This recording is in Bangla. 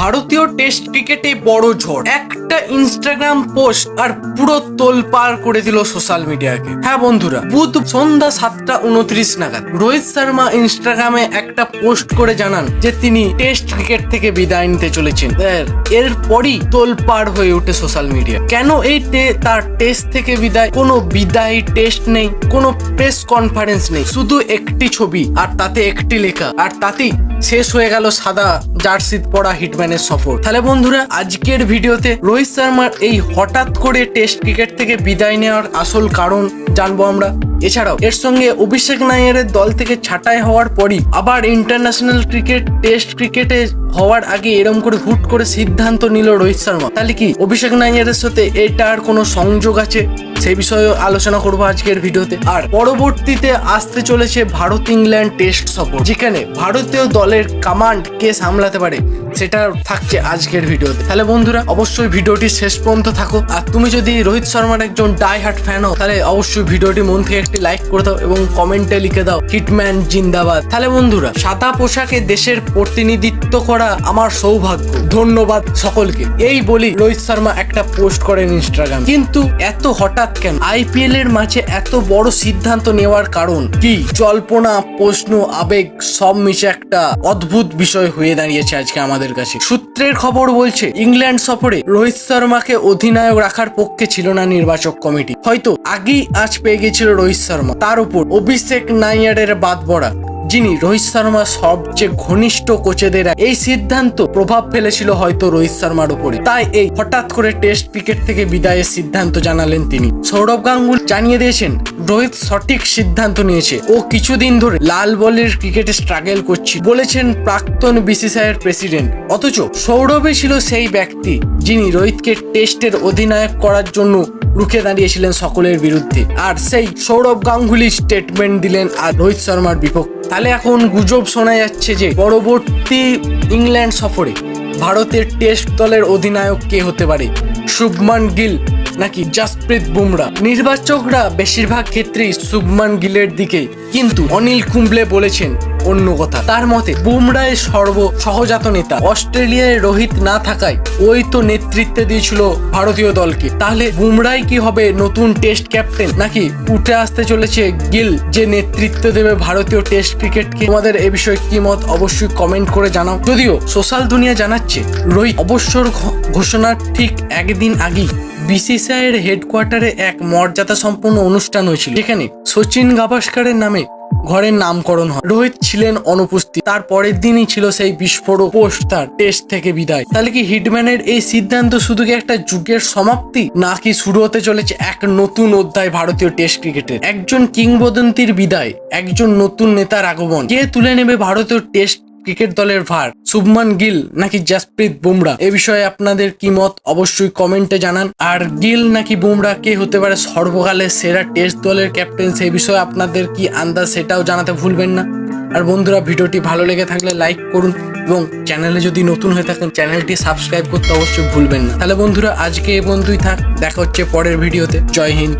ভারতীয় টেস্ট ক্রিকেটে বড় ঝড়, একটা ইনস্টাগ্রাম পোস্ট আর পুরো তোলপাড় করে দিল সোশ্যাল মিডিয়াকে। হ্যাঁ বন্ধুরা, বুধ সন্ধ্যা 7:29 নাগাদ রোহিত শর্মা ইনস্টাগ্রামে একটা পোস্ট করে জানান যে তিনি টেস্ট ক্রিকেট থেকে বিদায় নিতে চলেছেন। এরপরই তোলপাড় হয়ে ওঠে সোশ্যাল মিডিয়া। কেন এই তার টেস্ট থেকে বিদায়? কোনো বিদায় টেস্ট নেই, কোনো প্রেস কনফারেন্স নেই, শুধু একটি ছবি আর তাতে একটি লেখা, আর তাতেই শেষ হয়ে গেল সাদা জার্সি পরা হিটম্যানের সফর। তাহলে বন্ধুরা, আজকের ভিডিওতে রোহিত শর্মার এই হঠাৎ করে টেস্ট ক্রিকেট থেকে বিদায় নেওয়ার আসল কারণ জানবো আমরা। এছাড়াও এর সঙ্গে অভিষেক নায়ারের দল থেকে ছাঁটাই হওয়ার পরই আবার ইন্টারন্যাশনাল ক্রিকেট টেস্ট ক্রিকেটে হওয়ার আগে এরম করে হুট করে সিদ্ধান্ত নিল রোহিত শর্মা। তাহলে কি অভিষেক নায়ারের সাথে এটার কোনো সংযোগ আছে? সেই বিষয়ে আলোচনা করবো আজকের ভিডিওতে। আর পরবর্তীতে আসতে চলেছে ভারত ইংল্যান্ড টেস্ট সফর, যেখানে ভারতীয় দলের কমান্ড কে সামলাতে পারে সেটা থাকছে আজকের ভিডিওতে। তাহলে বন্ধুরা, অবশ্যই ভিডিওটি শেষ পর্যন্ত থাকো। আর তুমি যদি রোহিত শর্মার একজন ডাই হার্ট ফ্যান হও, তাহলে অবশ্যই ভিডিওটি মন থেকে একটি লাইক করে দাও এবং কমেন্টে লিখে দাও হিটম্যান জিন্দাবাদ। তাহলে বন্ধুরা, সাদা পোশাকে দেশের প্রতিনিধিত্ব করা আমার সৌভাগ্য, ধন্যবাদ সকলকে, এই বলি রোহিত শর্মা একটা পোস্ট করেন ইনস্টাগ্রাম। কিন্তু এত হঠাৎ কেন? আইপিএল এর মাঝে এত বড় সিদ্ধান্ত নেওয়ার কারণ কি? জল্পনা, প্রশ্ন, আবেগ সব মিশে একটা অদ্ভুত বিষয় হয়ে দাঁড়িয়েছে আজকে আমাদের কাছে। সূত্রের খবর বলছে, ইংল্যান্ড সফরে রোহিত শর্মাকে অধিনায়ক রাখার পক্ষে ছিল না নির্বাচক কমিটি। হয়তো আগেই আঁচ পেয়ে গেছিল রোহিত শর্মা। তার উপর অভিষেক নায়ারের বাদ পড়া, যিনি রোহিত শর্মার সবচেয়ে ঘনিষ্ঠ কোচেদের, এই সিদ্ধান্ত প্রভাব ফেলেছিল হয়তো রোহিত শর্মার উপরে। তাই এই হঠাৎ করে টেস্ট ক্রিকেট থেকে বিদায়ের সিদ্ধান্ত জানালেন তিনি। সৌরভ গাঙ্গুলি জানিয়ে দিয়েছেন রোহিত সঠিক সিদ্ধান্ত নিয়েছে, ও কিছুদিন ধরে লাল বলের ক্রিকেটে স্ট্রাগল করছে বলেছেন প্রাক্তন বিসিসিআই এর প্রেসিডেন্ট। অথচ সৌরভই ছিল সেই ব্যক্তি যিনি রোহিতকে টেস্টের অধিনায়ক করার জন্য রুখে দাঁড়িয়েছিলেন সকলের বিরুদ্ধে। আর সেই সৌরভ গাঙ্গুলি স্টেটমেন্ট দিলেন আর রোহিত শর্মার বিপক্ষে। তাহলে এখন গুজব শোনা যাচ্ছে যে পরবর্তী ইংল্যান্ড সফরে ভারতের টেস্ট দলের অধিনায়ক কে হতে পারে, শুভমান গিল নাকি জাসপ্রীত বুমরা? নির্বাচকরা বেশিরভাগ ক্ষেত্রেই শুভমান গিলের দিকে, কিন্তু অনিল কুম্বলে বলেছেন অন্য কথা। তার মতে বুমরায় সহজাত নেতা, অস্ট্রেলিয়ায় রোহিত না থাকায় ওই তো নেতৃত্বে দিয়েছিল ভারতীয় দলকে। তাহলে বুমরাই কি হবে নতুন টেস্ট ক্যাপ্টেন, নাকি উঠে আসতে চলেছে গিল যে নেতৃত্ব দেবে ভারতীয় টেস্ট ক্রিকেটকে? তোমাদের এ বিষয়ে কি মত অবশ্যই কমেন্ট করে জানাও। যদিও সোশ্যাল দুনিয়া জানাচ্ছে রোহিত অবসর ঘোষণার ঠিক একদিন আগেই বিসিসিআই এর হেডকোয়ার্টারে এক মর্যাদা সম্পন্ন অনুষ্ঠান হয়েছিল, যেখানে সচিন গাভাস্করের নামে ঘরের নামকরণ হয়। রোহিত ছিলেন অনুপস্থিত। তার পরের দিনই ছিল সেই বিস্ফোরক পোস্ট, তার টেস্ট থেকে বিদায়। তাহলে কি হিটম্যানের এই সিদ্ধান্ত শুধু কি একটা যুগের সমাপ্তি, নাকি শুরু হতে চলেছে এক নতুন অধ্যায় ভারতীয় টেস্ট ক্রিকেটের? একজন কিংবদন্তির বিদায়, একজন নতুন নেতার আগমন। কে তুলে নেবে ভারতীয় টেস্ট ক্রিকেট দলের ভার, শুভমান গিল নাকি জাসপ্রীত বুমরা? এ বিষয়ে আপনাদের কি মত অবশ্যই কমেন্টে জানান। আর গিল নাকি বুমরা কে হতে পারে সর্বকালের সেরা টেস্ট দলের ক্যাপ্টেন, সেই বিষয়ে আপনাদের কি আন্দাজ সেটাও জানাতে ভুলবেন না। আর বন্ধুরা, ভিডিওটি ভালো লেগে থাকলে লাইক করুন এবং চ্যানেলে যদি নতুন হয়ে থাকেন চ্যানেলটি সাবস্ক্রাইব করতে অবশ্যই ভুলবেন না। তাহলে বন্ধুরা, আজকে এই পর্যন্তই থাক, দেখা হচ্ছে পরের ভিডিওতে। জয় হিন্দ।